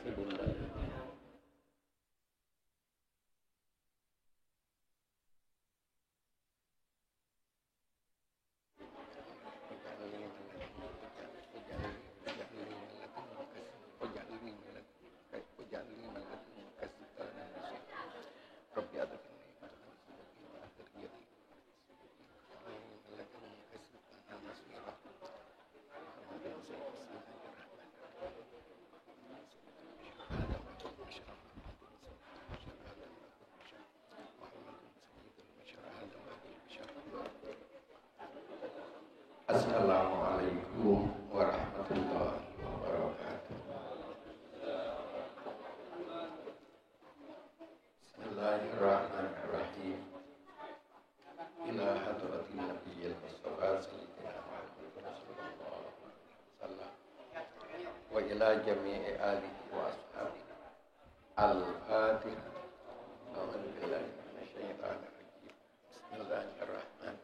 si bunda. Assalamualaikum warahmatullahi wabarakatuh. Bismillahirrahmanirrahim. Ila hadratin nabiyil mustafa sayyidina Muhammad sallallahu alaihi wasallam wa ila jami'i alihi wa ashabihi. Al-Fatihah. A'udzu billahi minasyaitonir rajim. Bismillahirrahmanirrahim.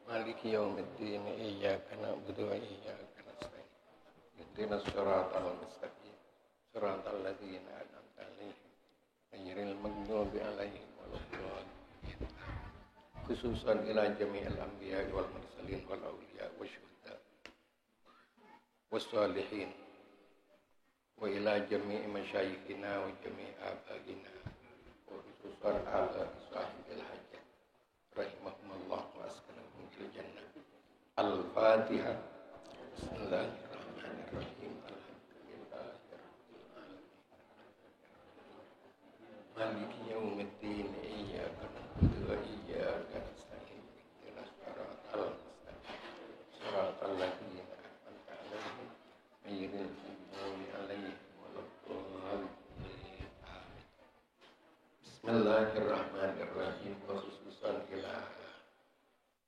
Maliki yaumiddin, iyyaka na'budu wa iyyaka nasta'in. Ihdinas siratal mustaqim, siratal ladzina an'amta 'alaihim, ghairil maghdubi 'alaihim waladdallin. Khususan ila jami'il anbiya wal mursalin wal awliya wasyuhada wassalihin wa ila jami'i masyayikhina wa jami'i abaina wa khususan ala sahibil hajat rahimahumullah wa askanahum fil jannah. Al-Fatihah. Bismillahirrahmanirrahim. Alhamdulillahirabbil alamin. Maliki yaumiddin, iyyaka na'budu wa iyyaka nasta'in. Ihdinas siratal mustaqim, siratal ladzina an'amta 'alaihim, ghairil maghdubi 'alaihim waladdallin. Amin. Bismillahirrahmanirrahim. Wa khususan ila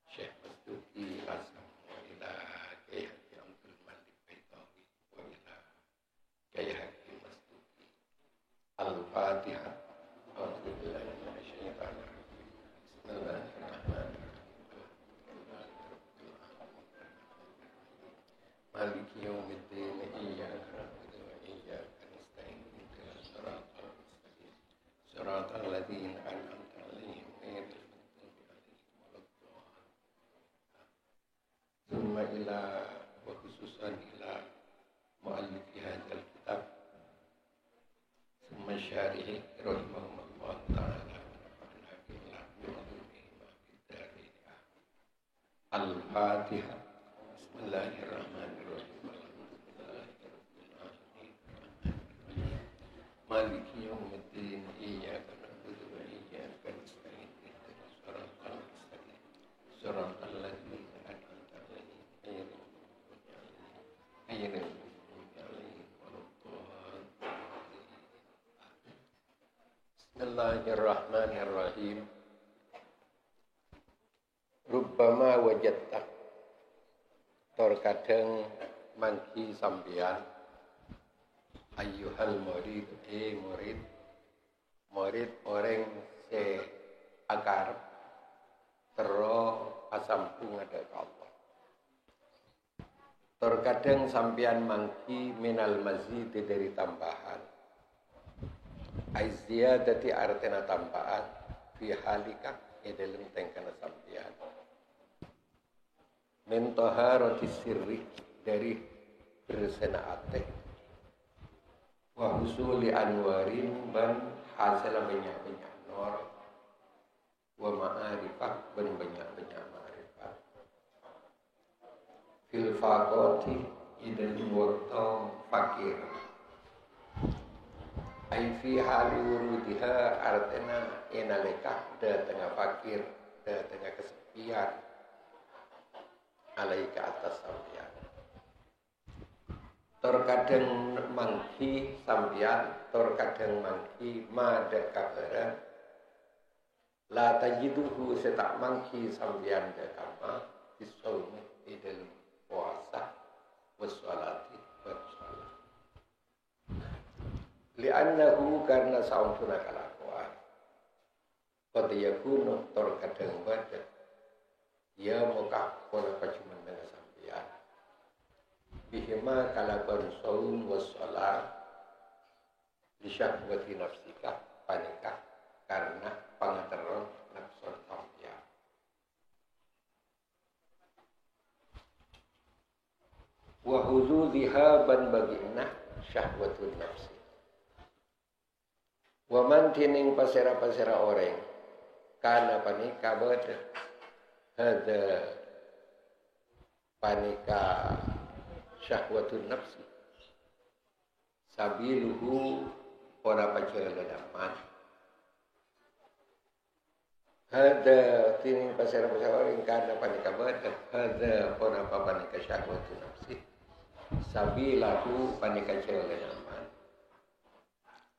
Syekh Masduki Asam wa ila Kiai Haji Abdul Malik Baitawi wa ila Kiai Haji Masduki. Al-Fatihah. A'udzu billahi minasyaitonir rajim. Bismillahirrahmanirrahim. Maliki yaumiddin, iyyaka na'budu wa iyyaka nasta'in. Ihdinas siratal mustaqim, siratal ladzina an'amta 'alaihim ghairil maghdubi 'alaihim waladdallin. Summa ila wa khususan ila muallifi hadzal kitab summa syarihi rahimahullah ta'ala wa nafa'ana billah wa bihi ma fid darin. Al-Fatihah. Bismillahirrahmanirrahim. Alhamdulillahirabbil alamin. Maliki yaumiddin, iyyaka na'budu wa iyyaka nasta'in. Ihdinas siratal mustaqim, siratal ladzina an'amta 'alaihim, ghairil maghdubi 'alaihim waladdallin. Bismillahirrahmanirrahim. Rubbama wajadta, terkadang mangki sampeyan ayyuhal murid, murid orang se akar tero asampung ada Allah. Terkadang sampeyan mangki minal mazid dari tambahan. Aiziyadati artena tambahan fi halika dalam tengkana sampeyan. Min taharati sirri, dari bersena ate, wa husuli anwarin ban hasil banyak-banyak nur, wa ma'arifah ban banyak-banyak ma'rifat. Fil faqati idan waktu fakir, ai fi hali wurudiha artena inalekah datangnya fakir, datangnya kesepian alaika atas sampeyan. Terkadang mangki sampeyan, terkadang mangki mada kabaran la tajiduhu setak mangki sampeyan dekama bisaumi idal puasa wassalati wassalam. Li'annahu karena saumtuna kalakuan qad yakunu terkadang badan Ya muka pun apa cuma dengan sampian. Bihima kalaban saum wassalat lisyahwati nafsika panika karena pangateron nafsun sampian. Wa huzuziha ban baginna syahwatun nafsi. Wa man tining pasera-pasera orang kana panika bade hada panika syahwatun nafsi sabiluhu ora paceledaman hada tining pasera-pasera orang kana panika bade hada ora panika syahwatun nafsi sabilahu panika celedaman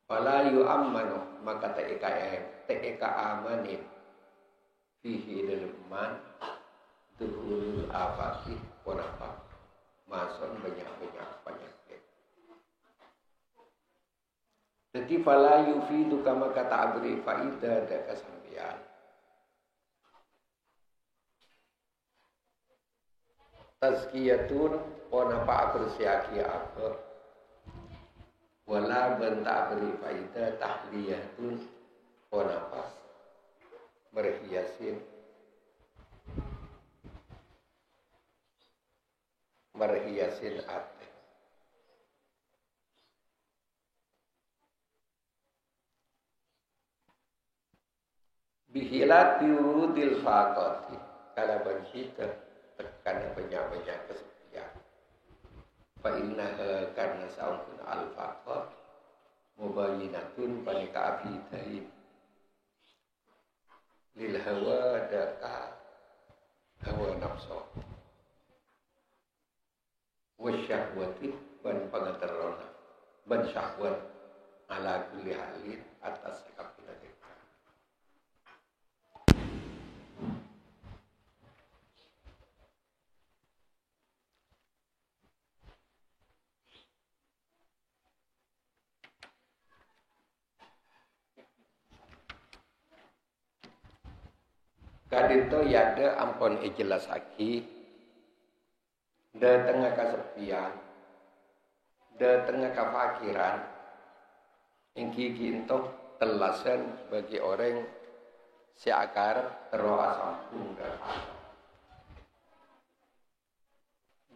fala yu'ammanu maka ta'ika amanin fihi dalam duhulul afasi ponapa mason banyak-banyak penyakit. Jadi fala yufidu kama kata abri faida ada kesampian. Tazkiyatun ponapa apresiasi apa wala benta beri faida tahliyatun ponapa merhiasin ate bihilat biurudil faqati kalaban kita tekan banyak-banyak kesepian. Fa innaha karna saungkun al-faqat mubayyinatun panika abidain lil hawa daka hawa nafsu wa syahwati ban pangaterona ban syahwat ala kulli halin atas kabeh. Kadito yada ampun ijelas aki da tengah kesepian da tengah kefakiran ingki gintok telasan bagi orang seakar teroa sampung dan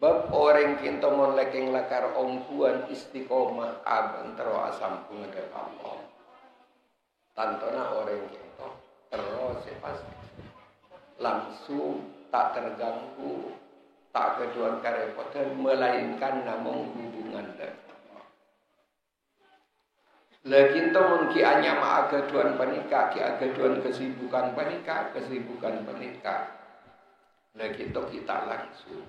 bab orang kinto mon lekeng lakar ongkuan istiqomah aban teroa sampung dan Allah tantona orang kinto terus pasti langsung tak terganggu, tak keduan kerepotan, melainkan namun hubungan dan lagi itu mungkin hanya keduan panika, keduan kesibukan panika, lagi itu kita langsung.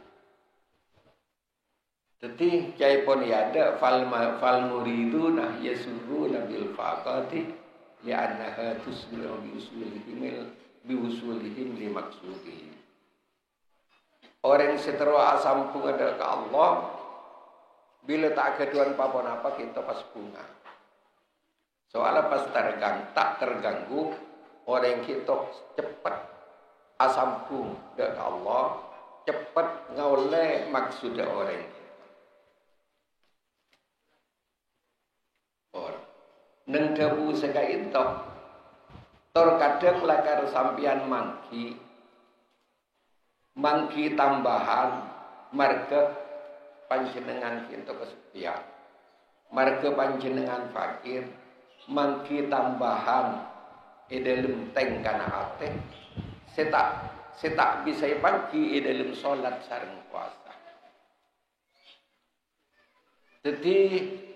Jadi cai pun ada fal muriduna yasuruna bil faqati li'annaha tusbihu bi usulihim li maksudihim. Orang seteru asampung ada ke Allah bila tak keduan papon apa kita pas bunga. Soalnya pas tak terganggu orang kita cepat asampung ke Allah cepat ngaule maksud orang kita. Neng debu sekai itu terkadang lakar sampian mangki tambahan marga panjenengan kinto kesepian marga panjenengan fakir mangki tambahan dalam teng kana ate setak bisa pagi dalam salat sareng puasa. Jadi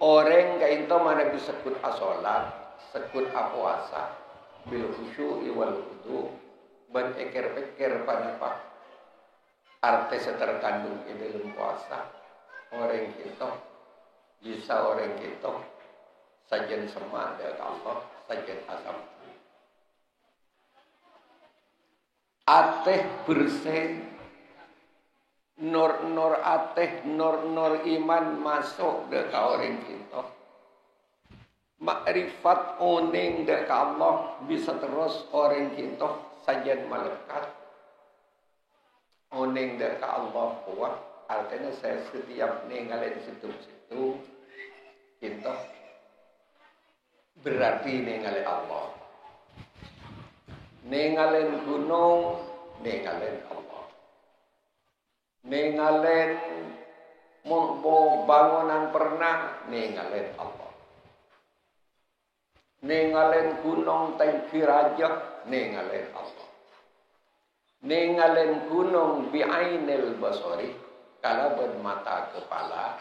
orang kainto mana bisa sekut asolat sekut apuasa bil khusyu'i wal wudu ban eker-eker panapa arti terkandung di dalam puasa orang kita bisa orang kita sajen semak dari Allah sajen asam ateh bersih nur ateh nur iman masuk ke orang kita makrifat oning dek Allah bisa terus orang kita sajian malaikat Oning dak ka Allah kuat, artinya saya setiap ninggalin situ-situ kita berarti ninggalin Allah. Ninggalin gunung, ninggalin Allah. Ninggalin bangunan pernah, ninggalin Allah. Ninggalin gunung tinggi raja, ninggalin Allah. Ninggalin gunung bi'ainil basari, kalau bermata kepala,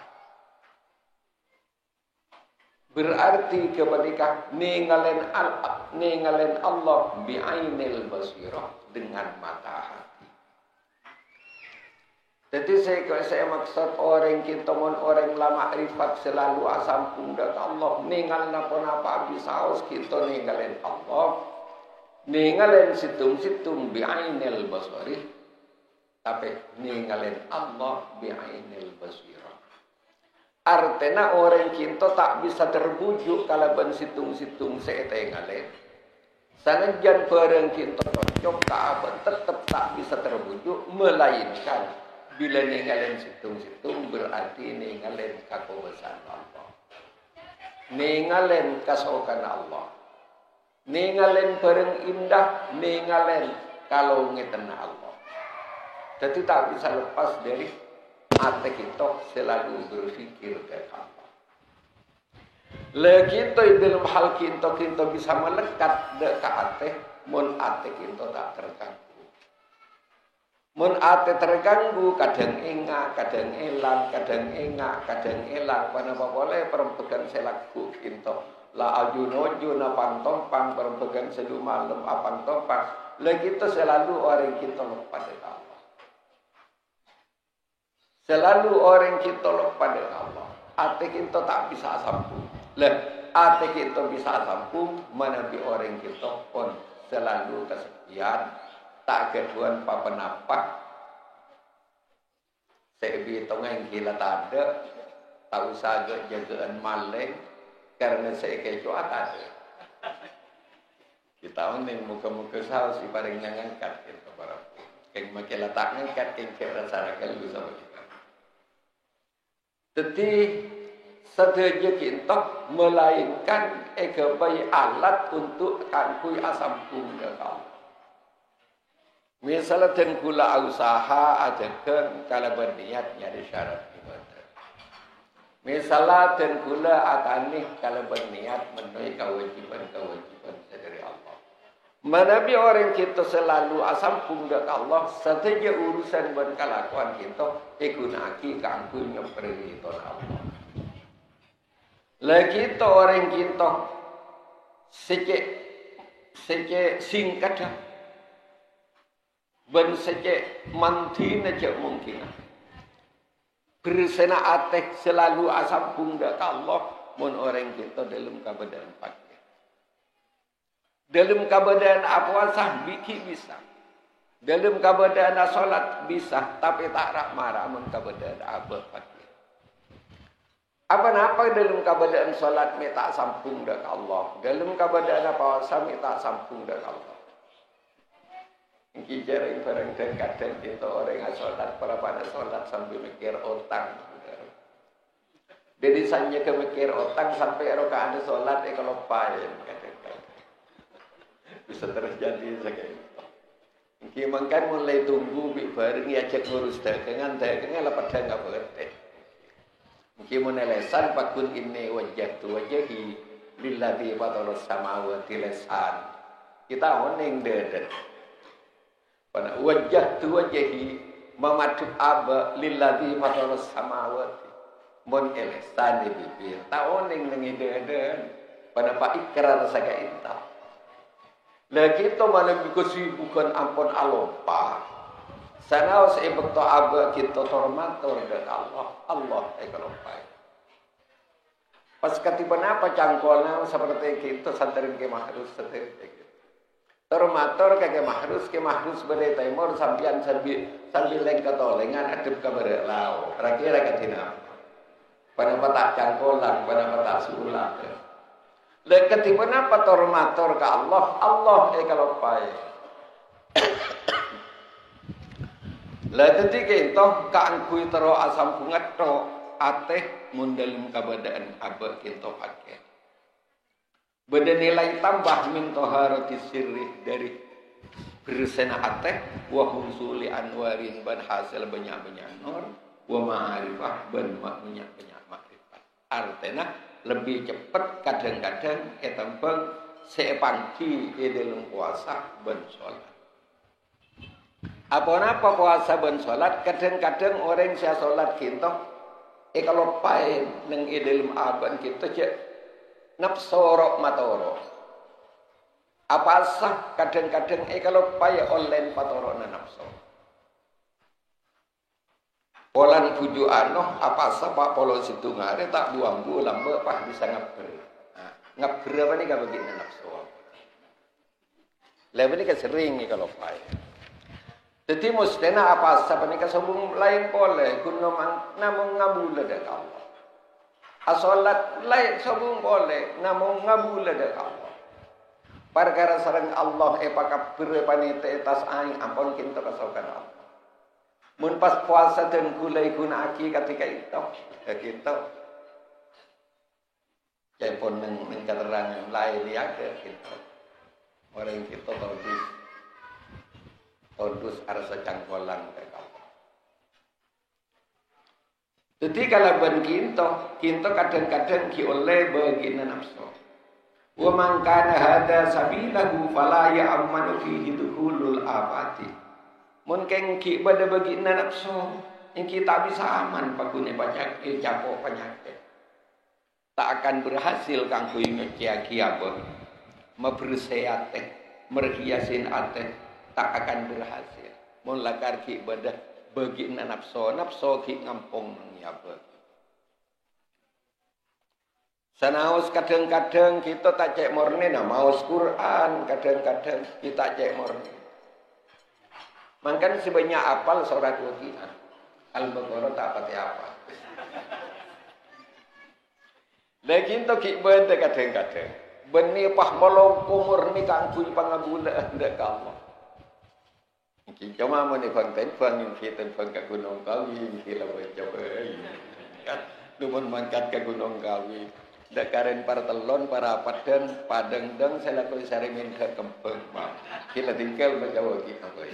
berarti ketika ninggalin Allah bi'ainil basirah, dengan mata hati. Jadi saya maksud orang kita orang lama rifat selalu asampung dak Allah, ninggal napa-napa bisa haus kita ninggalin Allah. Ninggalin situng-situng bi'ainil basari, tapi ninggalin Allah bi'ainil basirah. Artinya orang kita tak bisa terbujuk kalau ben situng-situng saya tinggalin. Sanajan bareng kita cocok tak tetap tak bisa terbujuk, melainkan bila ninggalin situng-situng berarti ninggalin kakuasaan Allah, ninggalin kasokan Allah. Ninggalin bareng indah, ninggalin kalau ngeten Allah. Jadi tak bisa lepas dari hati kita selalu berpikir ke Allah. Lagi kita dalam hal kita bisa melekat ke hati, mun hati kita tak terganggu. Mun hati terganggu, kadang ingat, kadang elang, kadang ingat, kadang elang. Kenapa boleh perempuan selaku kita? La ajun-ajun apang tompang berpegang selu malam apang tompang. Lagi itu selalu orang kita lupa dengan Allah. Selalu orang kita lupa dengan Allah. Hati kita tak bisa sambung. Hati kita bisa sambung, mana bi orang kita pun selalu kesepian, tak keduan apa-apa. Sebi tongeng gila tak ada, tak usah jagaan maling. Karena saya kecoh ada. Kita ini muka-muka saus si paling ngangkat kita para. Keng makin letak ngangkat keng kira cara kalau sama kita. Jadi sedaya kita melainkan egabai alat untuk kangkui asam punggung kau. Misalnya dan gula usaha ada kalau berniat nyari syarat. Misalnya dan gula atanih kalau berniat memenuhi kewajiban dari Allah. Menabi orang kita selalu asam pundak Allah, setiap urusan dan kelakuan kita ikunaki kangkunya perintah Allah. Lagi kita orang kita sejak singkat dan sejak mantina cak mungkin. Bersena atek selalu asam pundak Allah mun orang kita dalam keadaan pakai. Dalam keadaan puasa biki bisa. Dalam keadaan salat bisa, tapi tak rak marah mun keadaan apa pakai. Apa-apa dalam keadaan salat minta sampung dak Allah. Dalam keadaan puasa minta sampung dak Allah. Kijaring barang dan kadang kita orang yang sholat, para pada sholat sambil mikir otang. Jadi sanya ke mikir otang sampai rokaat sholat, kalau payen. Bisa terjadi seperti itu. Mungkin kan mulai tunggu, bareng ajak ngurus dagangan lah pada nggak boleh. Mungkin menelesan pakun ini wajah tu wajahi lillahi batalos samawati lesan. Kita oning deden. Pada wajah tu wajahi memaduk aba lillahi fataras samawati mon elesan di bibir taoning nengi deden pada pak ikrar saga inta lagi to mana bikosi bukan ampun alompa sana usai bekto aba kita tormator dan Allah ekalompai pas katiban apa cangkolna seperti kita santarin ke mahrus seperti termator ke mahrus beri timur sampian sambil lengket tolengan adep ke berelau kira-kira katina pada petak cangkolan pada petak sulat lengket tipe apa termator ke Allah kalau pai Lah dadi kento kaangkui tero asam bungat to ateh mun dalam kabadaan aba kento pakai. Beda nilai tambah min taharati sirri dari bersena ateh wa husuli anwarin ban hasil banyak-banyak nur wa ma'rifah ban banyak-banyak makrifat. Artinya lebih cepat kadang-kadang eta bang sepangki di dalam puasa ban salat. Apa-apa puasa ben salat kadang-kadang orang sia salat kinto kalau pae nang dalam aban kita cek nafsorok matoro. Apa sah kadang-kadang kalau pae online patoro na nafso. Polan tuju ano apa sah pak polo situ ngare tak buang bulan pah bisa ngaber. Nah, ngaber apa nih kalau begini nafsu. Lepas ini sering kalau pae. Jadi mustena apa sahabat nikah sombong lain boleh guna namun ngabula dak Allah. Asolat lain sombong boleh namun ngabula dak Allah. Perkara sareng Allah pakabir panite tas aing ampun kinto kasaukan Allah. Mun pas puasa dan gulai guna aki ketika itu kita pun mencateran lain ya kita orang kita todus arsa cangkolan mereka. Jadi kalau ben kinto kadang-kadang ki oleh begina nafsu. Wa man kana hada sabilahu fala ya'manu fihi dukhulul afati. Mun keng ki bada begina nafsu, yang kita bisa aman pagune banyak capok penyakit. Tak akan berhasil kang kuy ngeki apa. Mabresehat merhiasin ateh tak akan berhasil. Mun lakar ki ibadah begina nafsu ki ngampung mengiaba. Sanaos kadang-kadang kita tak cek murni nah maos Quran, kadang-kadang kita cek murni. Mangkan sebanyak apal surat Waqiah. Al-Baqarah tak pati apa. Lagi itu ki ibadah kadang-kadang. Beni pah molong kumur ni kang kuy pangabula ndak Allah. Cuma mau difanten yang kita ke Gunung Kawi, kita coba kan, lumun mangkat ke Gunung Kawi, dakarin para telon, para padang deng, saya lakukan sari minta kempeng, kita tinggal menjawab kita boy.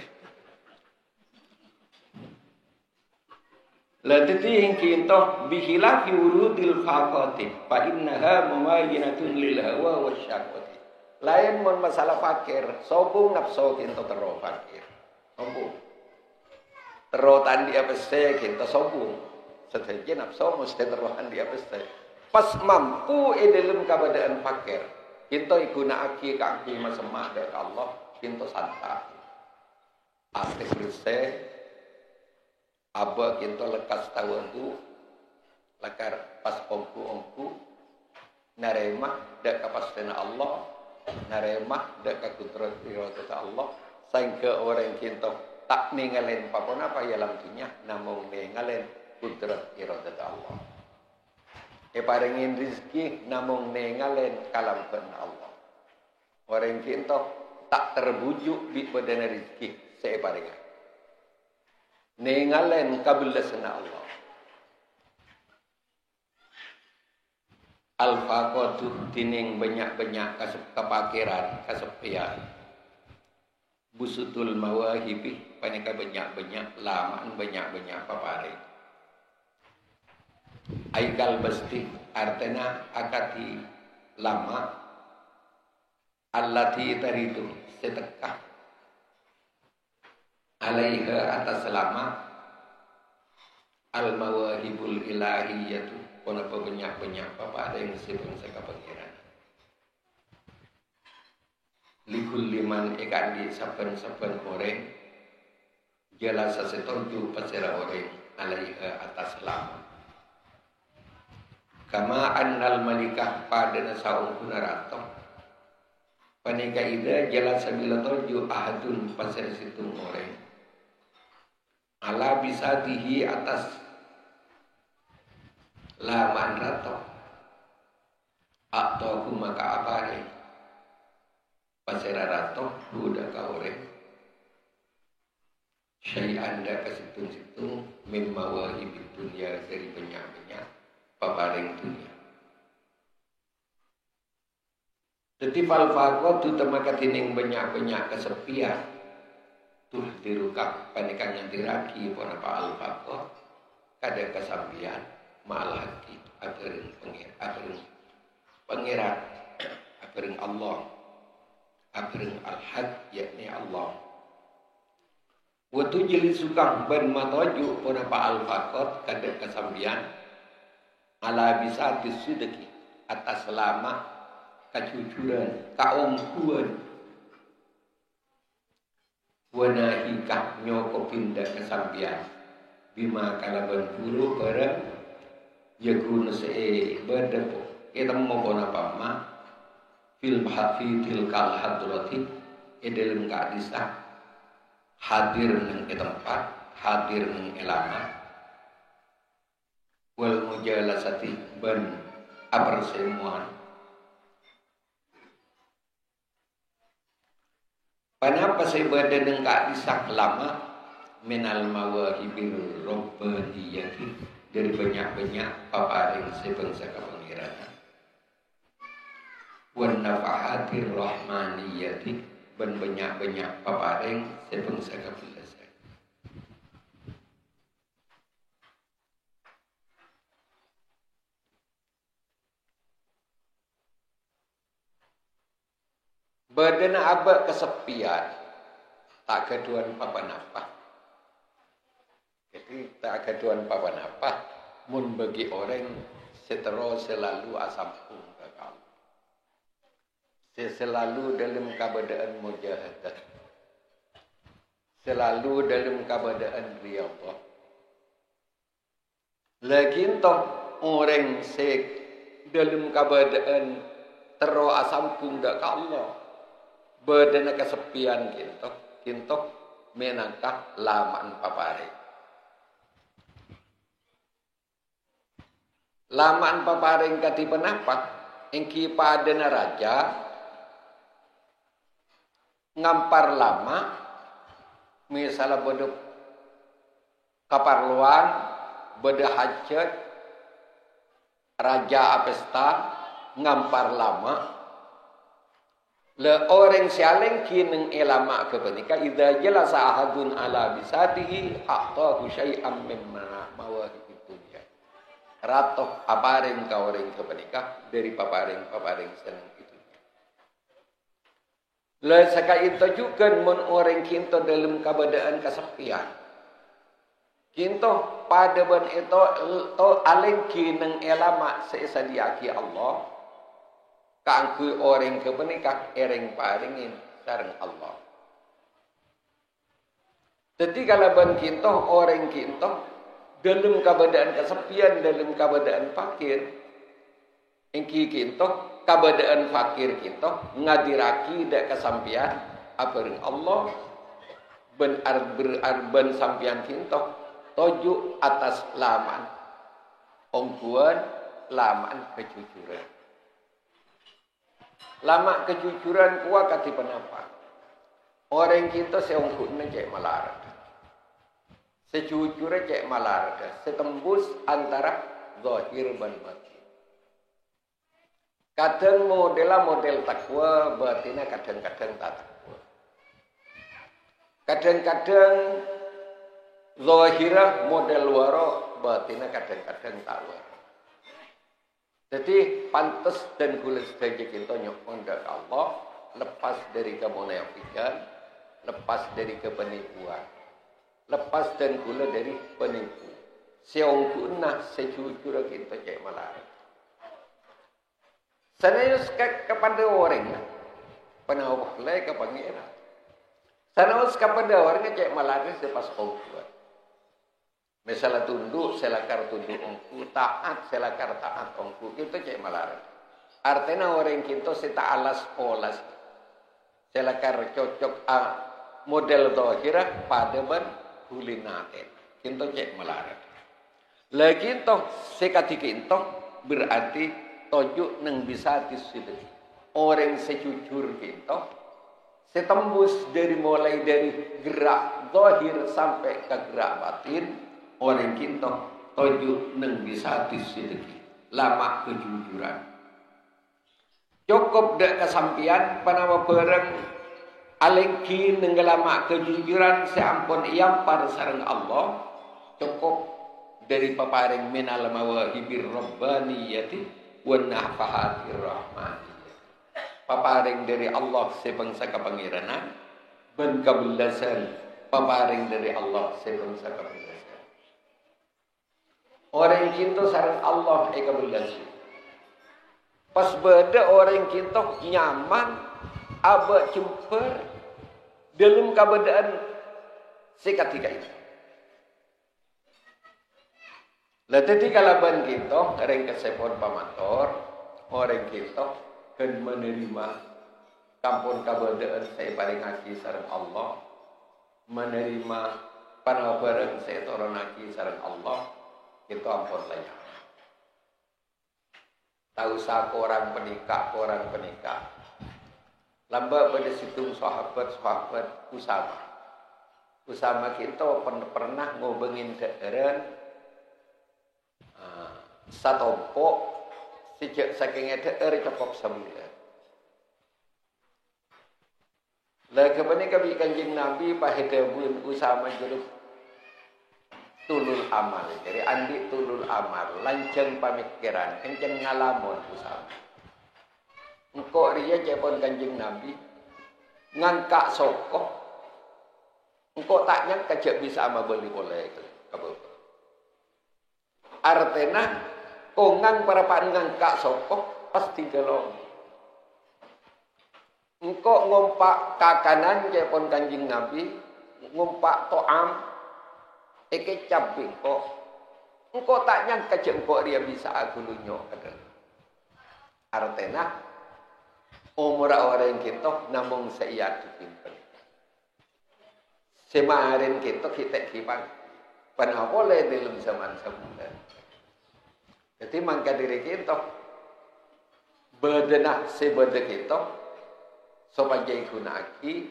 Latiti yang kita bihilafi urudil faqati, fa innaha mumayyinatun lil hawa wasyaqati. Lain mon masalah fakir, sobung nafsu kita terlalu fakir. Sombong. Terotan dia peste kita sombong. Setelah nafsu mesti terotan dia peste. Pas mampu dalam keadaan fakir, kita guna aki kaki masemah dari Allah, kita santai. Arti bersih, aba kita lekas tahu tu, lekar pas ongku naremah dak kepastian Allah, naremah dak kekudrat iradat Allah. Sehingga orang kita tak ninggalin apa ya dalam dunia, namun ninggalin kudrat iradat Allah. Parengin rezeki, namun ninggalin kalamkan Allah. Orang kita tak terbujuk di badan rezeki, saya parengan. Ninggalin kabulasan Allah. Al-faqatu tining banyak-banyak kepakiran, kesepian. Busutul mawahibi paneka banyak-banyak lamaan banyak-banyak papare. Aikal basti artena akati lama allati taridu setekah alaiha atas lama al mawahibul ilahiyatu pun apa banyak-banyak papare yang sebelum sekapangiran. Likul liman ikan di saben-saben orang jelas setonju pasera orang alaiha atas lama kama annal malikah pada nasaung punarato panika ida jelas sabila tonju ahadun pasera situng orang ala bisatihi atas laman rato atau maka apare pasera rato budak kaure syai'an anda kesitung-situng min mawahibid dunia dari banyak-banyak paparing dunia. Jadi falfaqo tu temakatining banyak-banyak kesepian tuh dirukak panikan yang diraki pun apa alfaqo kada kesampian ma'al haqi abaring pengirat abaring Allah abaring al-haq yakni Allah. Waktu jeli sukang ben matoju pun apa alfaqot kada kesampian ala bisa disudeki atas selama kejujuran, keungguan, wanahikah nyoko pindah kesampian, bima kalaban buru barang, yakun se berdepo, kita mau apa ma, fil tilkal hadrati, dalam keadisa, hadir neng tempat, hadir neng elama, wal mujalasati ban apersemuan. Kenapa saya berada dengan disak lama minal mawahibir robbaniyati dari banyak-banyak paparing sebangsa kepengiratan wan nafahatir rahmaniyati dan banyak-banyak paparing sebangsa kepelasan. Badan abad kesepian tak keduan papan apa. Jadi tak keduan papan apa mun bagi orang setero selalu asam kekal. Selalu dalam keadaan mujahadah. Selalu dalam keadaan riyadhah. Lagi entah orang dalam keadaan tero asam pundak Allah. Berdana kesepian kintok menangkah lamaan papare. Lamaan papare kati penapa? Engki padana raja ngampar lama misalnya bodoh kaparluan bodoh hajat raja apesta ngampar lama. Le orang sialing kineng elama kebenika idza jalasa ahadun ala bisatihi a'tahu syai'an mimma mawahibid dunya. Ratoh aparing ka orang kebenika dari paparing seneng itu. Le saka itu juga mun orang kinto dalam keadaan kesepian. Kinto pada ban itu to aling kineng elama seisadiaki Allah. Kangku orang kebenikah ereng paringin sareng Allah. Jadi kalau ban kinto orang kinto dalam keadaan kesepian dalam keadaan fakir, engki kinto keadaan fakir kinto ngadiraki dak kesampian abareng Allah ben sampian kinto toju atas laman ongkuan laman kejujuran. Lama kejujuran kuat kati penapa. Orang kita seongkutnya cek malarad. Sejujurnya cek malarad. Setembus antara zahir dan batin. Kadang model takwa, batinnya kadang-kadang tak takwa. Kadang-kadang zahirah model waro, batinnya kadang-kadang tak waro. Jadi pantas dan gula saja kita nyokong dari Allah, lepas dari kemunafikan, lepas dari kepenipuan, lepas dan gula dari penipu. Seongkuna sejujur kita cek malar. Sanayus kepada orang, penawah lagi ke pangeran. Sanayus kepada orang cek malar sepas ongkuan. Misalnya tunduk, selakar tunduk ongku, taat, selakar taat ongku, itu cek malar. Artinya orang kita sita alas polas. Selakar cocok model dohirah pada ban hulinaten. Kita cek malar. Lagi itu sekati kita berarti tojuk neng bisa disudut. Orang sejujur kita, Setembus mulai dari gerak zahir sampai ke gerak batin, orang kita tujuh neng bisa disidiki lama kejujuran. Cukup dak kesampian panawa bareng alengki neng lama kejujuran seampun iam pada sareng Allah. Cukup dari paparing minal mawahibir rabbaniyati wa nafahatir rahmaniyati. Paparing dari Allah sebangsa kepangiranan ben kabulasan paparing dari Allah sebangsa kabulasan. Orang kita sareng Allah kabulasan. Pas beda orang kita nyaman aba cemper dalam keadaan seketika itu. Lah tadi kalaban kita orang kesepon pamator, orang kita kan menerima kampun kabadaan saya paling ngaki sareng Allah, menerima panawaran saya turun ngaki sareng Allah, itu ampun layak. Tahu sah orang penikah. Lamba pada situ sahabat Usama kita pernah ngobengin daerah satompok sejak saking daerah cukup sembilan. Lah kemudian kami kanjeng Nabi pahedabun Usama jeruk tulul amal. Jadi andi tulul amal, lanceng pamikiran, kenceng ngalamun Usama. Engkau dia cepon kanjeng Nabi ngangkak sokoh. Engkau tak nyangka cek bisa ama beli boleh kabel. Artena kongang para ngangkak sokoh pasti gelong. Engkau ngompak kakanan cepon kanjeng Nabi ngompak to'am eke cabai kok. Engkau tak nyangka cek engkau dia bisa aku lunyok adalah. Artena umur orang kita namun seiat dipimpin. Semarin kita kipang. Panah boleh dalam zaman sebulan. Jadi mangka diri kita berdenah sebeda kita sebagai gunaki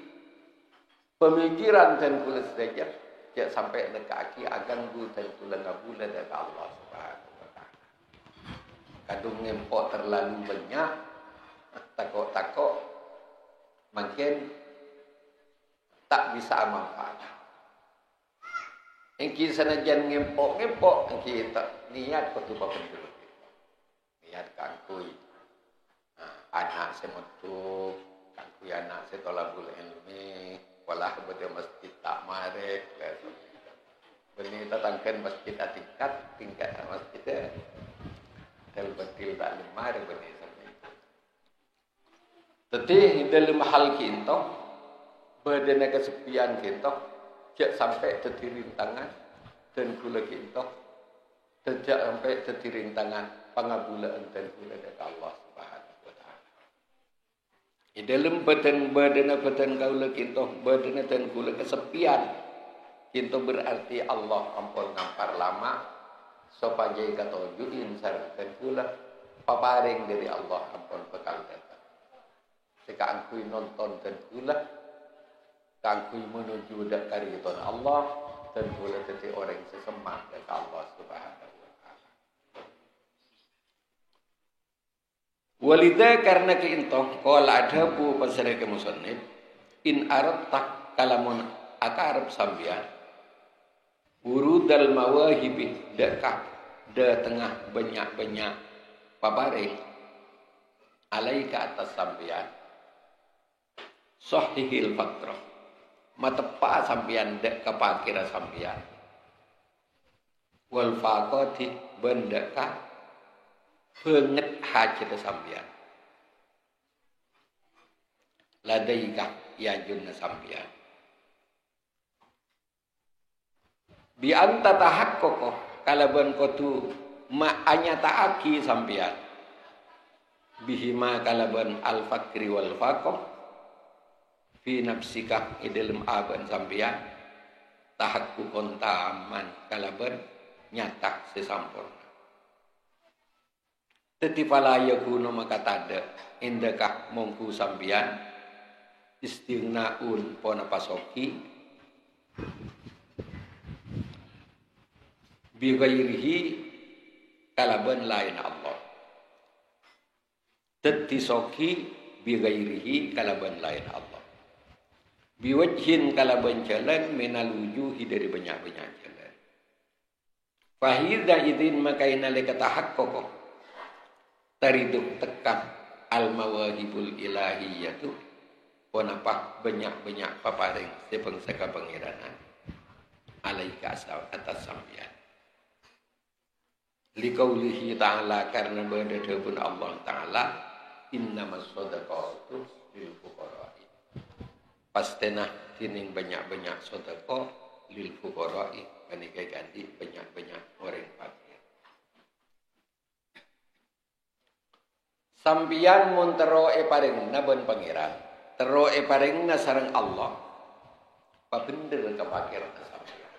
pemikiran dan kula sedaya jak sampai dekaki agan bu dan kula ngabula dari Allah Subhanahu wa taala. Kadung ngempok terlalu banyak takut makin tak bisa manfaat. Engki sanajan ngempok engki tak niat kudu papendul. Niat kangkui. Anak semetu, kangkui anak setolabul ilmi, walah bede masjid tak marek. Beni tatangkan masjid tingkat masjid. Tel betil tak lemar beni. Tetapi dalam hal kita, badan kesepian kita, jak sampai jadi rintangan dan gula kita, tidak sampai jadi rintangan pengabulan dan gula dari Allah Subhanahu wa taala. Di dalam badan gula kita, badan dan gula kesepian, kita berarti Allah ampun ngampar lama, supaya kata juin sareng dan gula paparing dari Allah ampun bekal datang. Sekangkui nonton dan gula, kangkui menuju dari kariton Allah dan gula jadi orang sesemak dari Allah Subhanahu wa taala. Walidha karena keintoh qala adhabu pasare ke musannif in aratta kalamun akarab sambian urudal mawahibi dakah da tengah banyak-banyak pabare alaika atas sambian sahihil fatrah matepa sampeyan dek kepakira sampeyan wal faqati bendeka banget hajat sampeyan ladaika ya junna sampeyan bi anta tahaqqaq kalaban kudu ma anyataaki sampeyan bihima kalaban al fakri wal faqah fi nafsika idilm aban sampeyan tahakkukun taman kalaban nyatak sesampurna. Teti pala yakuna maka tada indakah mongku sampeyan istignaun pona pasoki bi ghairihi kalaban lain Allah. Teti soki bi ghairihi kalaban lain Allah. Biwajhin kalaban jalan minal wujuhi dari banyak-banyak jalan. Fahidha idin makaina leka tahakkoko tariduk tekap al mawahibul ilahiyatu ponapa banyak-banyak paparing sepengsa pangiranan alaika atas sampian. Liqaulihi ta'ala karena berdadapun Allah Ta'ala innamas shadaqatu lil fuqara'i. Pastena tining banyak-banyak sedekah lil fuqara'i panikai ganti banyak-banyak orang fakir. Sampian mun tero paringna ben pangeran, tero paringna sareng Allah. Pabender kepakirna sampeyan.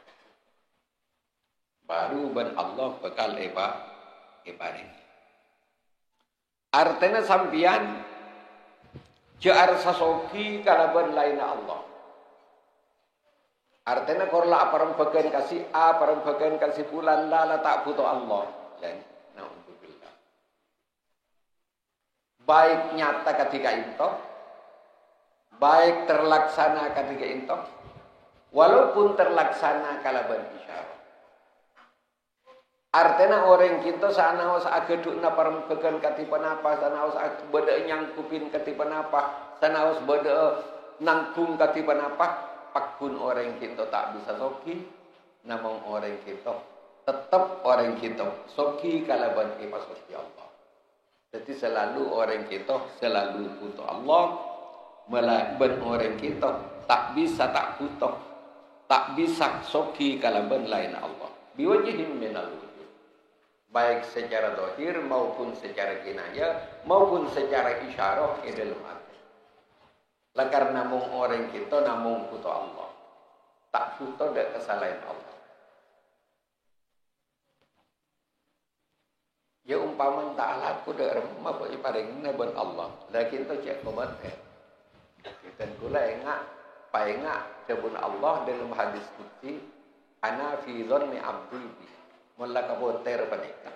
Baru ben Allah bakal paring. Artena sampian jaar sasoki kalaban laina Allah. Artena korla aparam bagian kasih A, aparam bagian kasih fulan la tak butuh Allah. Dan naudzubillah. Baik nyata ketika itu, baik terlaksana ketika itu, walaupun terlaksana kalaban isyarat. Artena orang kita sanaos ageduk na parang bagan katipan apa, sanaos beda nyangkupin katipan apa, sanaos beda nangkung katipan apa, pakpun orang kita tak bisa soki, namun orang kita tetap orang kita soki kalaban ipasoki Allah. Jadi selalu orang kita selalu butuh Allah, melaban orang kita tak bisa tak butuh, tak bisa soki kalaban lain Allah. Biwajihim minal baik secara zahir maupun secara kinayah maupun secara isyarah di dalam hati. Lah karena mung orang kita namung butuh Allah. Tak butuh dak kesalahan Allah. Ya umpama tak laku dak remah bagi paringna ben Allah. Lah kita cek komentar. Kita kula engak paengak jabun Allah dalam hadis qudsi ana fi dhanni abdi. Mula kaboter panika.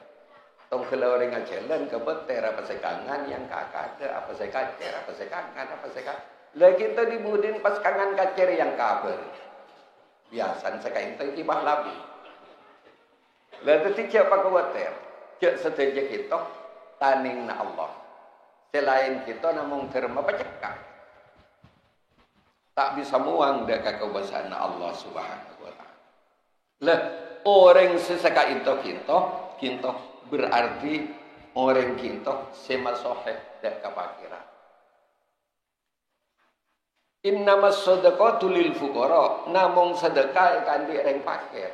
Tong kalau orang ngajalan kaboter apa sekangan yang kakak ada apa sekacer apa sekangan apa sekak. Lagi kita dimudin pas kangen kacer yang kabar. Biasan sekain itu ibah labi. Lalu tiap kaboter. Cek seteja kita taning na Allah. Selain kita namung terma pacekak. Tak bisa muang dak kekuasaan Allah Subhanahu wa taala. Lah orang sesaka itu kinto berarti orang kinto semasoheh dak kapakiran. Innamas shadaqatu lil fuqara, namung sedekah kandi orang fakir.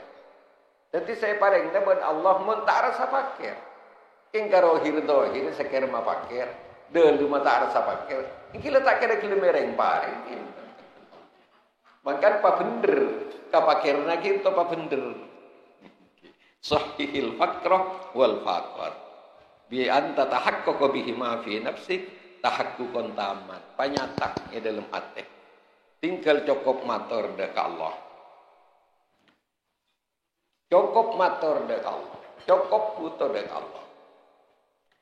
Jadi saya parengna ben Allah mun tak rasa fakir. King karo hirdohir seker ma fakir, deulu ma tak rasa fakir. Iki letak kira kilo mereng pareng. Makan pa bener kapakirna kita pa bener. Sahihil fakrah wal faqar. Bi anta tahaqqaqa bihi ma fi nafsik tahaqquqan taman. Panyatak ya dalam hati. Tinggal cukup matur dek Allah. Cukup matur dek Allah. Cukup butuh dek Allah.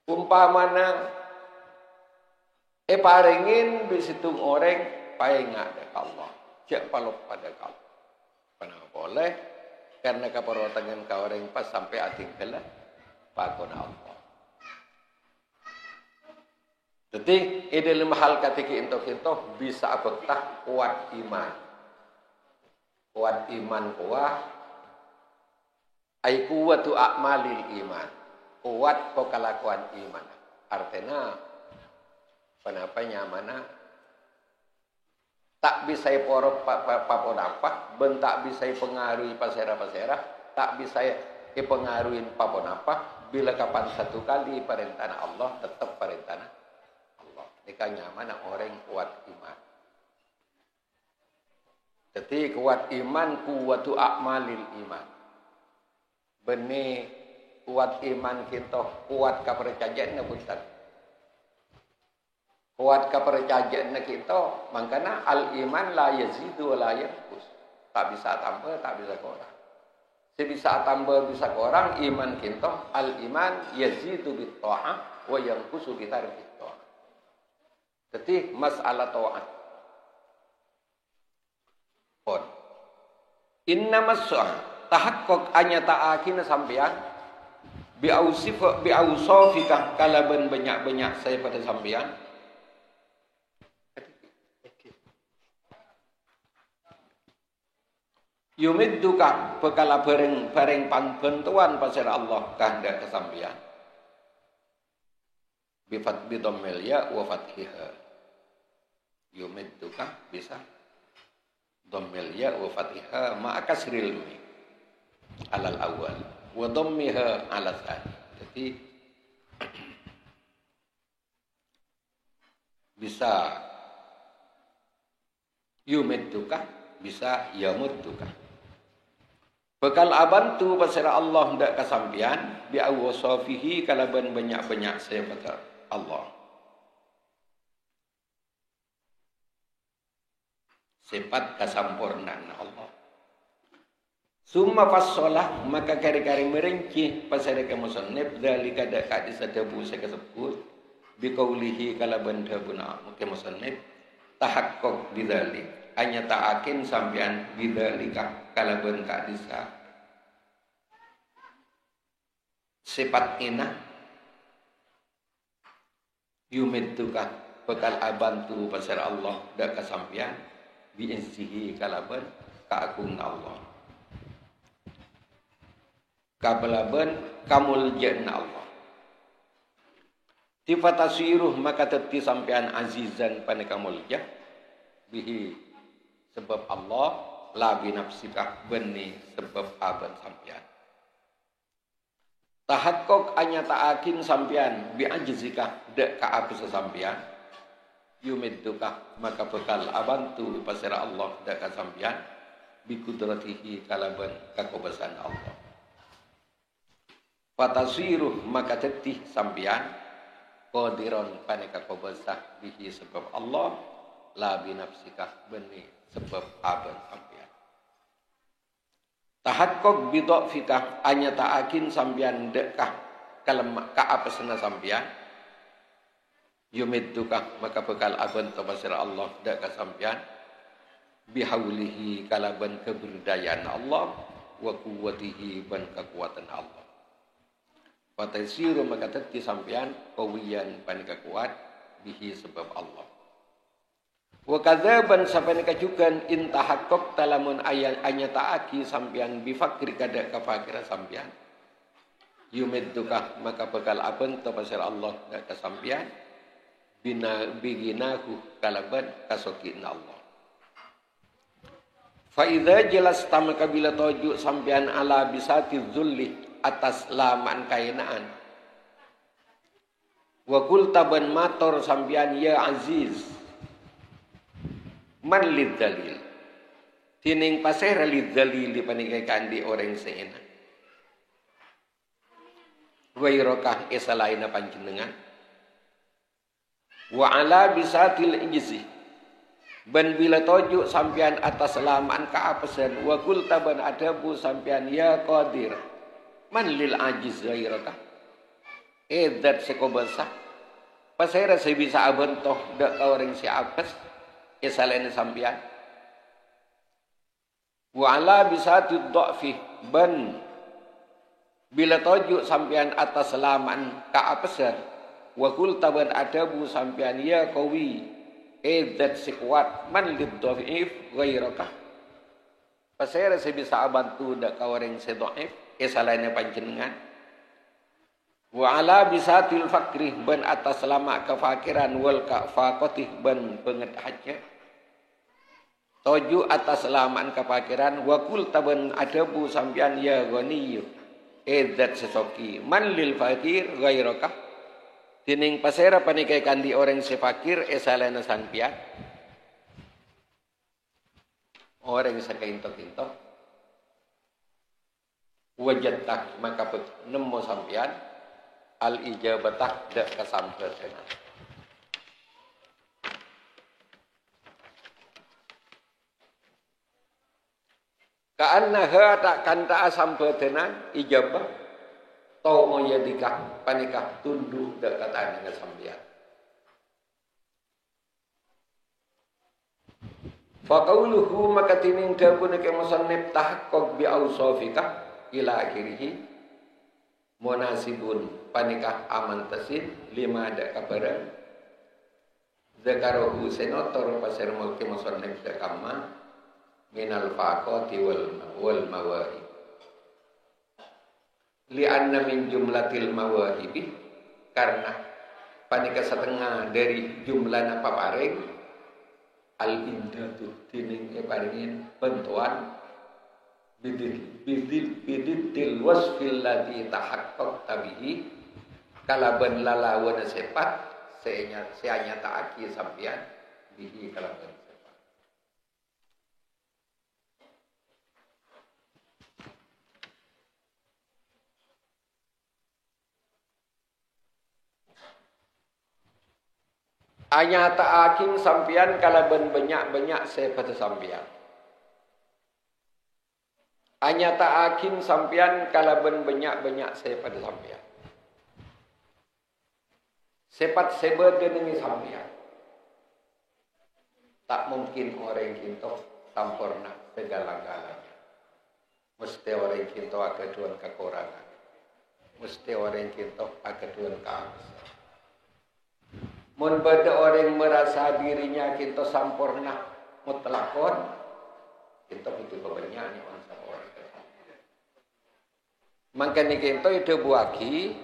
Umpamana paringin bisitung orang paengak dek Allah. Jak palop pada kau. Kenapa boleh? Karena kaparotangan kau orang pas sampai ating kala pakon Allah. Jadi dalam hal ketika itu bisa abetah kuat iman. Kuat iman kuat. Ai kuwatu a'malil iman. Kuat kelakuan iman. Artinya penapanya mana? Tak bisa porop papon apa, ben tak bisa pengaruhi pasera-pasera, tak bisa pengaruhi papon apa, bila kapan satu kali perintah Allah, tetap perintah Allah. Ini nyaman orang kuat iman. Jadi kuat iman, kuwatu a'malil iman. Benih kuat iman kita, kuat kepercayaan punten. Kuat kepercayaan kita, makanya al-iman la yazidu wa la yanqus. Tak bisa tambah, tak bisa kurang. Sebisa tambah bisa kurang iman kita, al-iman yazidu bit ta'ah wa yanqusu bi tarki ta'ah. Jadi masalah ta'at. Pon. Innamas su'ah tahaqqaq anya ta'akin sampean bi'ausafika kalaban banyak-banyak saya pada sampean. Yumidduka bekala bareng bantuan pasir Allah kehendak kesampian. Bifat bidomil ya wa fathiha. Yumidduka bisa dhammil ya wa fathiha ma kasril mi alal awal wa dhammiha ala tsani. Jadi bisa yumidduka, bisa yamudduka. Bekal abantu pasir Allah ndak kesampian bi awsafihi kalaban banyak-banyak sifat Allah. Sifat kesampurnaan Allah. Summa fassalah maka kari-kari merinci pasal ke musannif dalika dak disadabu sekasebut bi qaulihi kalaban dabuna ke musannif tahaqqaq bidzalik hanya ta'akin sampean bidzalika kalaban kadisa sifat inah yumidduka bekal abantu pasal Allah dak kasampian bi'izzihi kalaban kaagung Allah kabalaban kamul janna Allah tifatasiruh maka teti sampean azizan pane kamul jah bihi sebab Allah la binafsika beni sebab aban sampean tahaqqaq anya ta'akin sampean bi'ajzika dak ka apa sampean yumidduka maka bekal abantu pasir Allah dak kasampian bi kudratihi kalaban kakubasan Allah fatasiruh maka tetih sampian qadiron pane kakubasah bihi sebab Allah la binafsika beni sebab aban sampian tahaqqaq bi dhafika anya ta'akin sampian dak kalemak ka apa sena sampian yumidduka maka bekal aban pasir Allah dak kasampian bihaulihi kalaban keberdayaan Allah wa quwwatihi ban kekuatan Allah fatasiru maka teti sampean qawiyan panika kuat bihi sebab Allah wa kadzaban sampean kajukan intahaqqaq talamun ayat anya ta'aki sampean bifakir kada kafakira sampean yumidduka maka bekal aban pasir Allah dak kasampean bina biginahu kalaban kasokin Allah. Fa idza jalasta maka bila toju sampean ala bisati dzulli atas laman kainaan. Wa qul taban mator sampean ya aziz. Man lid dalil. Tining pasera lid dalil dipanikai kandi orang seena. Wairokah esalaina panjenengan. Wa ala bisatil ijzi ban bila tojuk sampian atas laman kaapesan wa kul taban adabu sampian ya qadir man lil ajiz ghairaka edat sekobasa pasera saya bisa abentoh dak orang si apes esalene sampian wa ala bisatil dha'fi ban bila tojuk sampian atas laman kaapesan wa kul taban adabu sampian ya qawi edat sekuat man lidhaif ghairaka pasera saya bisa bantu dak kawareng sedhaif esalaine panjenengan wa ala bisatil fakri ban atas lama kefakiran wal kafaqatih ban banget haja toju atas lamaan kefakiran wa kul taban adabu sampian ya ghani edat sesoki man lil fakir ghairaka tining pasera panikai kandi orang sefakir esalana sanpian orang sakaintok-intok wajatah maka nemu sampian al ijabatah dak kasampean Ka'annaha takkan ta'asam betenan ijabah tau mo yadikah panikah tunduk dekat dengan sambian. Faqauluhu maka tining dabun ke musannif tahaqqaq bi ausafika ila akhirih munasibun panikah aman tasid lima ada kabaran zakaruhu senator pasir mulki musannif dakama minal faqati wal mawahib li'anna min jumlatil mawahibi karena panika setengah dari jumlah paparing al-indatu tining paringin bantuan bidil wasfil ladzi tahaqqaqta bihi kalaban lalawan sifat seanya ta'aki sampian bihi kalaban Anya ta'akim sampian kalaban banyak-banyak saya pada sampian. Anya ta'akim sampian kalaban banyak-banyak saya pada sampian. Sepat seba denengi sampian. Tak mungkin orang kita sampurna segala-galanya. Mesti orang kita akeduan kekurangan. Mesti orang kita akeduan keangsa. Mun bada orang merasa dirinya kita sampurna mutlakon, kita butuh kebanyakan orang sampurna. Makanya kita itu buaki,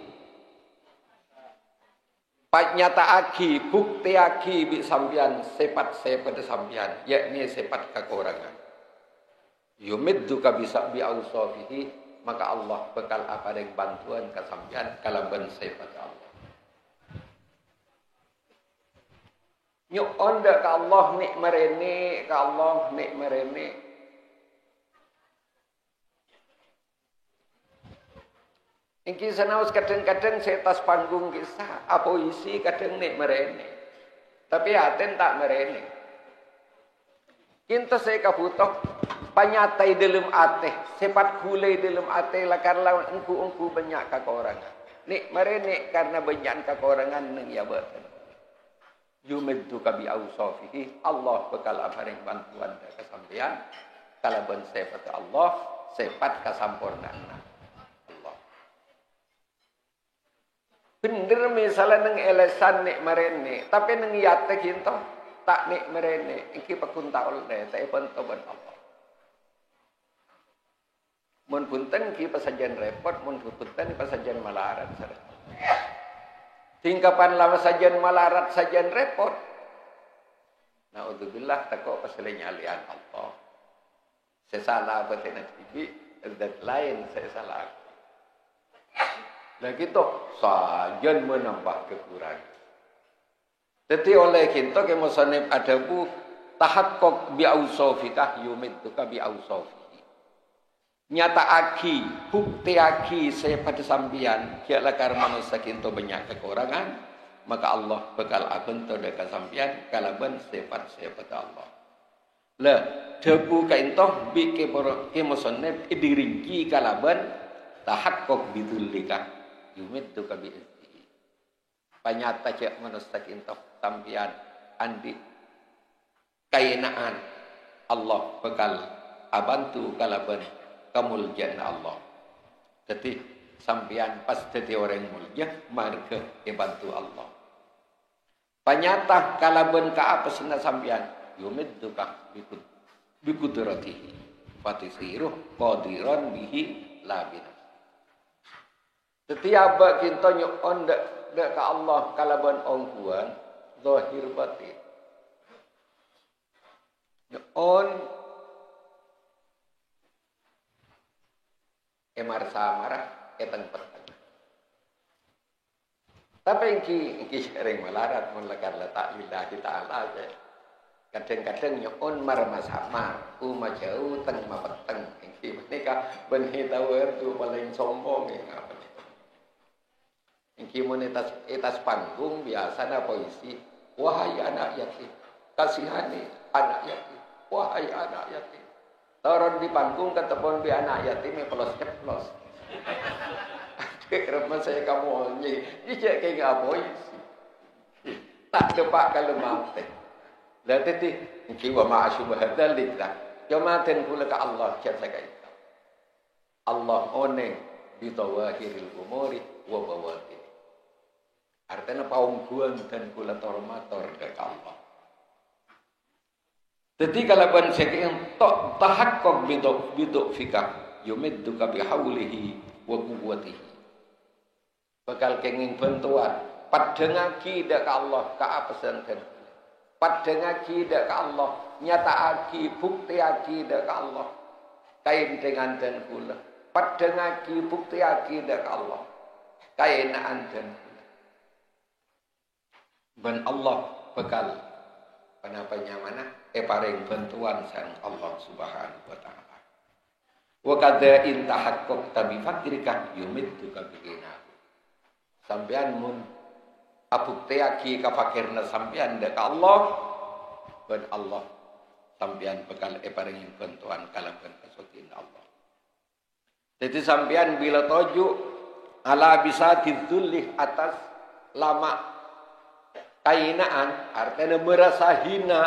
nyata aki, bukti aki bi sambian sepat pada sambian, yakni sepat kekurangan. Yumiddu ka bisa bi ausafihi, maka Allah bekal apa dengan bantuan ke sambian kalaban sepat Allah. Nyuk onda ka Allah nik merene, ka Allah nik merene. Ingki sanaus kadang-kadang saya tas panggung kisah, apa isi kadang nik merene. Tapi aten tak merene. Kinta saya kabutok, panyatai dalam ate, sepat kulai dalam ate, lakarlah engku banyak kekurangan. Nik merene karena banyak kekurangan neng ya betul. Yumiddu ka bi ausafihi Allah bekal aparing bantuan dan kesampian kalaban sifat Allah sifat kesampurnaan Allah. Bener misalnya neng elesan nek marene tapi neng yate kinto tak nek marene iki pakunta oleh tak pentoban Allah. Mun punten ki pasajan repot mun punten pasajan malaran sareng. Tingkapan lama sajian malarat sajian repot. Naudzubillah takut pasalnya alian Allah. Saya salah apa saya nanti dan lain saya salah. Lagi tu sajian menambah kekurangan. Jadi oleh kita ke musannif adabu tahaqqaq bi ausafika yumidduka bi ausafi. Nyata aki, bukti aki saya pada sambian, kialah karena manusia kita banyak kekurangan, maka Allah bekal akan dekat sambian kalaban sifat Allah. Lah, debu kaintoh bi ke musannif dirinci kalaban tahaqqaq bidzulika yumidduka bi izzihi. Panyata cek manusia kita sambian andi kainaan Allah bekal abantu kalaban kemuliaan Allah. Jadi sampian pas jadi orang mulia marga dibantu Allah. Panyata kalaban ka apa sena sampian yumidduka bikudratihi fatisiru qadiran bihi labina. Setiap kita nyuon dek ka Allah kalaban ongkuan zahir batin. Nyuon emar samarah etang petang. Tapi ingki sering melarat mun lakar letak lillahi ta'ala aja. Kadang-kadang nyokon marma samar, jauh teng mapeteng. Ingki menika benhi tawer tu paling sombong apa ni. Ingki mun etas panggung biasana puisi, wahai anak yatim, kasihani anak yatim, wahai anak yatim. Turun di panggung ketemu bi anak yatim pelos ceplos. Kerana saya kamu ni, ijak ke ngapoi. Tak dapat kalau mati. Dah tadi, kiwa ma'asum hadal lillah. Jamaatan pula ke Allah cak saya itu. Allah oneng di tawahiril umuri wa bawatin. Artinya paungguan dan pula tormator ke Allah. Jadi kalau ban sekian tak tahakkuk biduk fikah yumidduka bihaulihi wa quwwatihi. Bakal kenging bantuan padengaki dak Allah ka pesankan. Padengaki dak Allah nyataaki buktiaki dak Allah. Kain dengan dan kula. Padengaki buktiaki dak Allah. Kain anten kula. Ben Allah bakal panapanya mana? Paring bantuan sang Allah Subhanahu wa taala. Wa kadza in tahaqqaq tabi fakrika yumidduka bigina. Sampean mun abuktiaki ka fakirna sampean dek Allah ben Allah sampean bakal paring bantuan kalaban kasutin Allah. Jadi sampean bila toju ala bisa didzulih atas lama kainaan artinya merasa hina.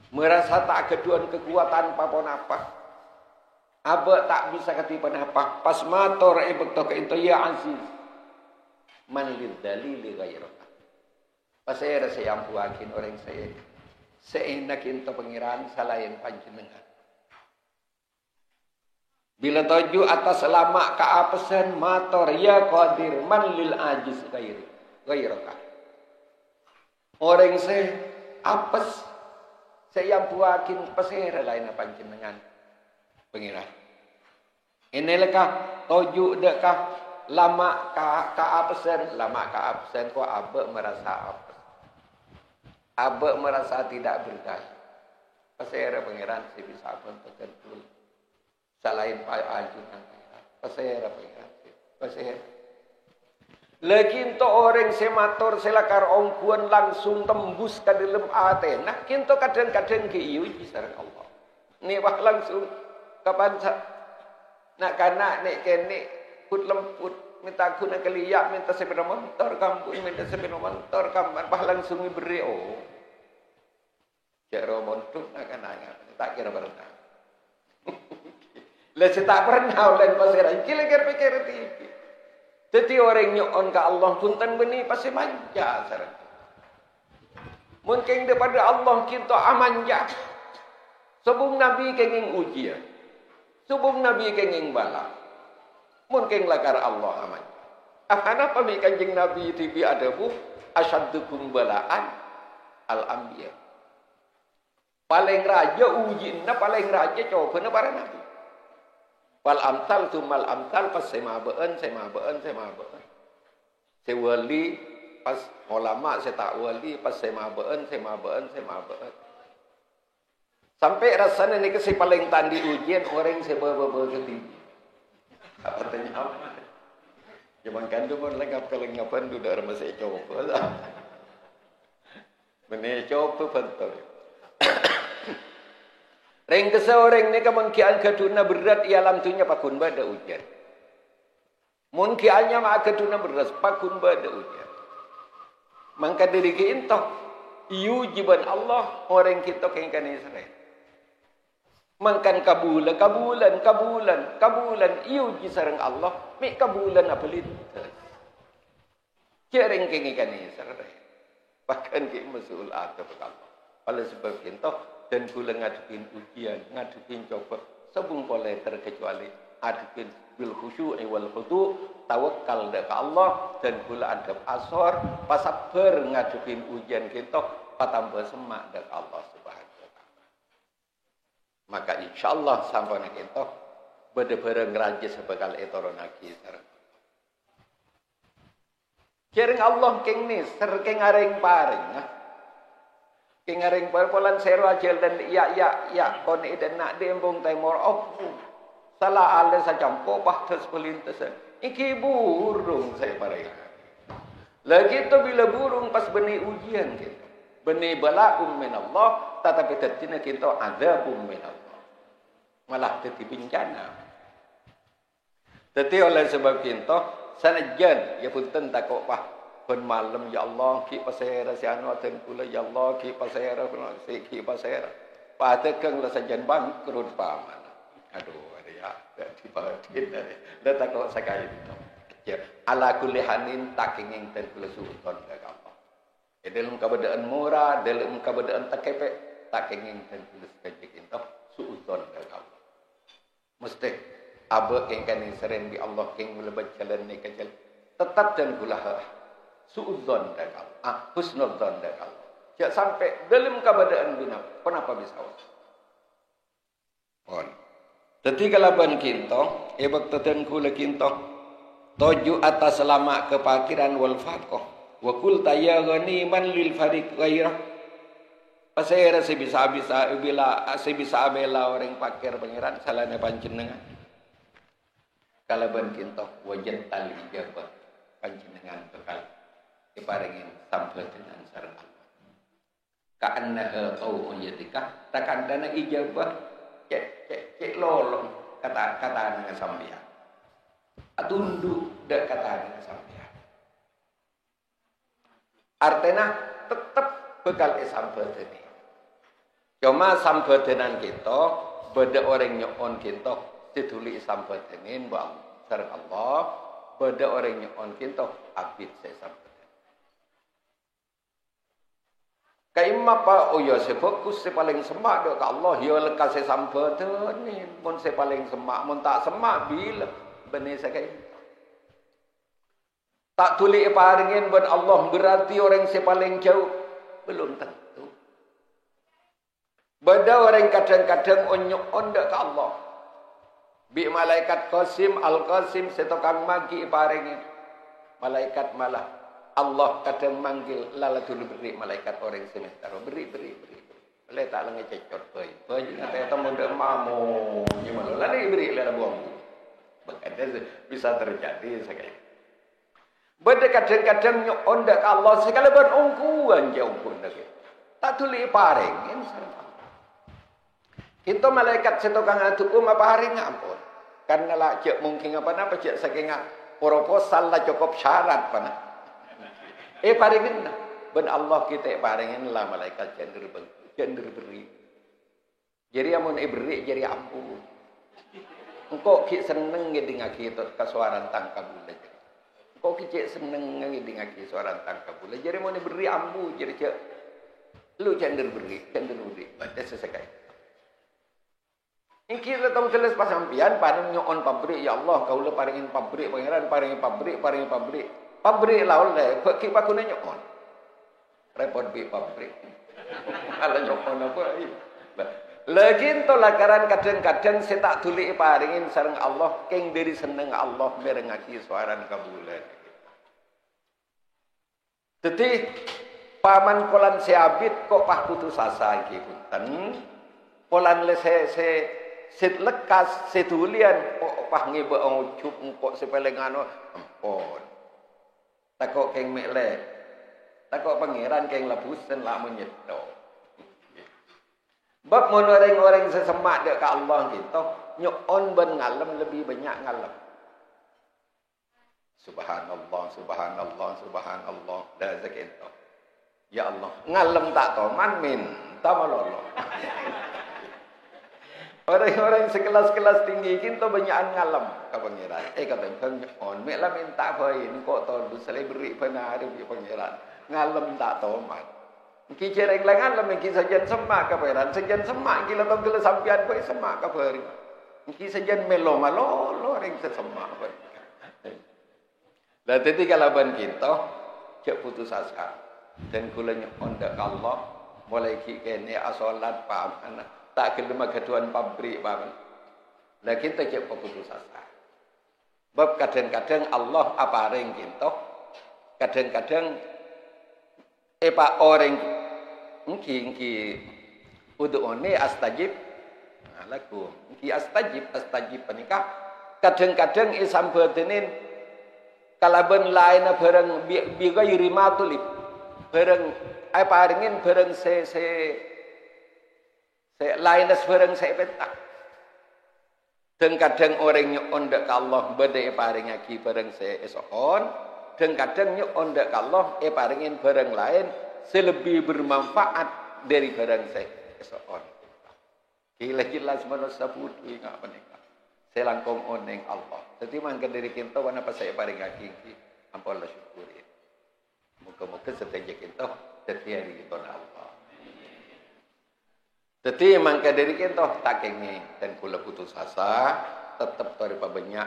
Merasa tak keduan kekuatan apa-apa. Aba tak bisa ketipan apa. Pas mator bekto ke itu ya aziz. Man lid dalili ghairaka. Pas saya rasa yang buakin orang saya. Seenak itu pengiran selain panjenengan. Bila tuju atas lama kaapesan mator ya qadir man lil ajiz ghairaka. Orang saya apes saya buakin pasir lain panjenengan pengiran. Inilkah toju dekah lama ka absen ko abe merasa apes. Abe merasa tidak berdaya. Pasir pengiran si bisa bentukkan dulu. Selain pai ajunan pengiran. Pasir pengiran pasir. Lagi untuk orang semator selakar ongkuan langsung tembus ke dalam hati. Nah, kita kadang-kadang kiyu sareng Allah. Ni wah langsung kapan nak kanak nek kene put lemput minta guna keliak minta sepeda motor kampung minta sepeda motor kampung bah langsung diberi oh. Jero montuk nak kanak tak kira pernah. Lah tak pernah olen pasir kira-kira pikir TV. Jadi orang nyokon ke Allah punten beni pasti manja sareng. Mungkin daripada Allah kita amanja. Sebelum Nabi kenging ujian. Sebelum Nabi kenging bala. Mungkin lakar Allah amanja. Kenapa mi kanjeng Nabi tibi adabu asyaddukum balaan al-anbiya. Paling raja ujianna paling raja cobana para nabi. Wal amsal tumal amsal pas sema beun. Sewali pas ulama saya tak wali pas sema beun. Sampai rasanya ni kasi paling tandi ujian orang sebab ketinggi. Apa tanya apa? Zaman kan tu pun lengkap kelengapan tu dah masih coba. Benih coba betul. Reng keseorang ni kemungkinan keduna berat ialam tunya pakun bada ujian. Mungkinnya mak keduna berat pakun bada ujian. Mangka diri kita yujiban Allah orang kita kengkan Israel. Mangkan kabulan yuji sareng Allah mi kabulan apa lintas. Cereng kengkan Israel. Bahkan ke masul atau Allah. Oleh sebab kita dan kula ngadepin ujian, ngadepin coba sebung boleh terkecuali adepin bil khusyu'i wal khudu' tawakal ke Allah dan kula adab asor pasabar ngadepin ujian kita patambah semak ke Allah Subhanahu wa taala. Maka insyaallah sampun kita bade-bade ngraji sebekal etorona ki sareng. Kering Allah keng ni serkeng areng paring. Kengaring perpolan seru ajel dan ya kone dan nak dembong temor opu salah ale sajampo pahtas pelintasan iki burung saya pareng lagi tu bila burung pas benih ujian kita benih bala'um min Allah tetapi tertina kita azabum min Allah malah jadi bencana. Jadi oleh sebab itu sanajan ya punten takok pah pun malam ya Allah ki pasera si anu aten kula ya Allah ki pasera si ki pasera pada kang la sajan bangkrut paman. Aduh ada ya dibatin ada takok sakali itu. Ya ala kulli hanin takinging ten kula suuton ka Allah. Dalam keadaan murah, dalam keadaan takepek takinging ten kula sakajik itu suuton ka Allah. Mesti aba keng kan seren di Allah keng melebat jalan ni kecil tetap dan gula suudzon dak Allah husnudzon dak Allah jak sampai dalam keadaan guna kenapa bisa pon dadi kalaban kinto ebak teten kula kinto toju atas lama kepakiran wal faqah wa kul tayyani man lil fariq ghairah pasera sebisa-bisa bila sebisa bela orang pakir pangeran salahnya panjenengan kalaban kinto wajan tali ijabah panjenengan bekal diparingin sampel dengan sareng Allah ka'annaha qaumun yadika takandana ijabah cek lolong kata dengan sampeyan atunduk dak kata dengan sampeyan artena tetep bekal sampel ini cuma sampedenan kita beda orang nyon kita dituli sampedenin bang sareng Allah beda orang nyon kita abid saya sampeden kaima pa oyo se fokus se paling semak dok Allah yo lekas se sampedenin mun se paling semak mun tak semak bila bene sakai tak tuli paringin ben Allah berarti orang se paling jauh belum tentu beda orang kadang-kadang onyon dak ke Allah bi malaikat qasim al-qasim setokang magi paringin malaikat malah Allah kadang manggil lala dulu beri malaikat orang semester beri le tak lengi cecot bae ngate temu ndek mamu gimana lari beri lala buang bakada bisa terjadi sekali beda kadang-kadang nyon dak Allah sekali ben ungkuan jauh pun dak tak tuli paringin kita malaikat setokang atukum apa hari ngampun karena lah cek mungkin apa cek saking proposal lah cukup syarat pana paringin ben Allah kita paringin lah malaikat gender beri jadi amun beri jadi ampun engkau ki seneng ngedingaki kasuaran tangkabula engkau ki cek seneng ngedingaki suaran tangkabula jadi mun beri ambu jadi cek lu gender beri baca sesekai iki tetong teles pasampian paring nyon pabrik ya Allah kaula paringin pabrik pangeran paringin pabrik laul le ki pakune nyon repot bi pabrik ala nyon apa lagi to lakaran kadang-kadang saya tak tuli paringin sareng Allah keng diri seneng Allah merengaki suaran kabulan dadi paman polan seabit kok pah putus asa iki punten polan le set lekas setulian kok pah ngebe ngucup kok sepelengano ampun takok keng mele takok pangeran keng labusen lah menyedo bab mun orang-orang sesemak dek ka Allah gitu nyon ben ngalem lebih banyak ngalem subhanallah dah zakito ya Allah ngalem tak toman min tamalolo orang-orang sekelas-kelas tinggi kita banyakan ngalem ka pangeran kata nyon mek la minta bae kok to dusale beri penari bi pangeran ngalem tak toman ki cereng ngalem ki sajen semak ka pangeran sajen semak ki latong kele sampean kowe semak ka bari ki sajen melo ring sesemak bae lah tadi kalaban kita cek putus asa dan kula nyon dak Allah mulai ki kene asolat paham tak kelema keduan pabrik banget. Lah kita cek putus asa. Bab kadang-kadang Allah aparing kita. Kadang-kadang pak orang engki ud'uni astajib lakum. Engki astajib panika kadang-kadang isam batenin kalaban lain bareng biga yurimatulib. Bareng paringin bareng se lain bareng saya petak Dan kadang orang nyuon dek Allah bede paring aki bareng se esokon, dan kadang nyuon dek Allah paringin barang lain selebih bermanfaat dari barang se esokon. Jelas manusia butuh ingat menikah. Saya langkong oneng Allah. Jadi mangke dari kita wana pas saya paring aki ampun Allah syukuri. Muka-muka seteja kita setia di kita Allah. Jadi mangka dari kita tak kenging dan kula putus asa tetap tanpa banyak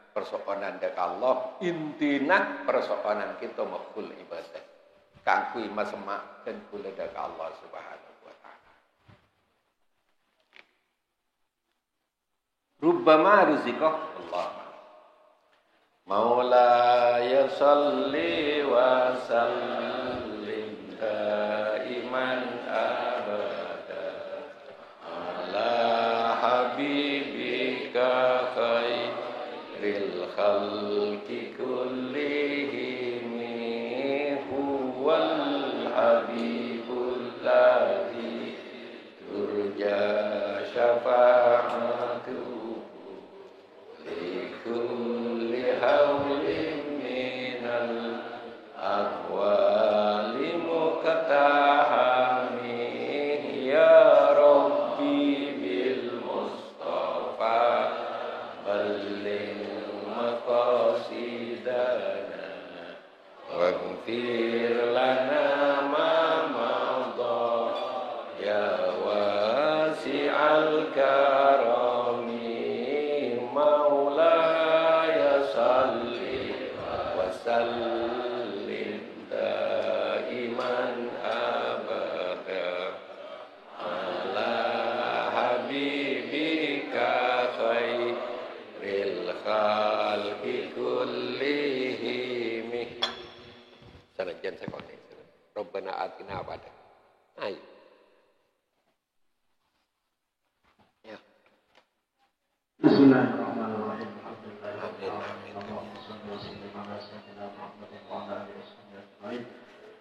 persoalan dek Allah intina persoalan kita makul ibadah kangkui masemak dan kula dek Allah subhanahu wa ta'ala. Rubbama rizqah Allah Maulaya salli wa sallim daiman habibika khairil khalqi kullihim huwal habibul ladzi turja syafa'atuhu li kulli hawlin minal aqwali muqtahami ya waghfir lana ma madha ya wasi'al karami maulaya salli wa sallim daiman abada ala habibika khairil khalqi kullihim. Sanajan sekali. Rabbana atina abada. Ayo. Ya. Bismillahirrahmanirrahim.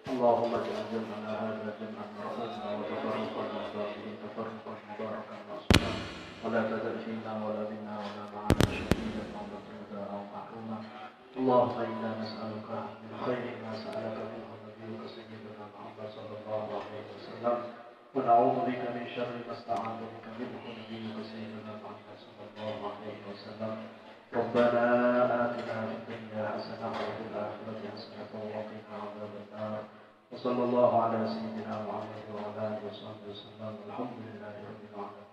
Allahumma ja'alna hadha jam'an marhumna wa tafarraqna fihi tafarruqan mubarakan ma'suman wa la tadar fina wa la bina wa la ma'ana shahidan wa la aw mahruma. Allahumma inna nas'aluka min khairin ma sa'alaka minhu nabiyyuka sayyidina Muhammad sallallahu alaihi wasallam wa na'udzu bika min sharri ma sta'adha bika minhu nabiyyuka sayyidina Muhammad sallallahu alaihi wasallam. ربنا آتنا في الدنيا حسنة وفي الآخرة حسنة وقنا عذاب النار وصلى الله على سيدنا محمد وعلى آله وصحبه وسلم. الحمد لله رب العالمين.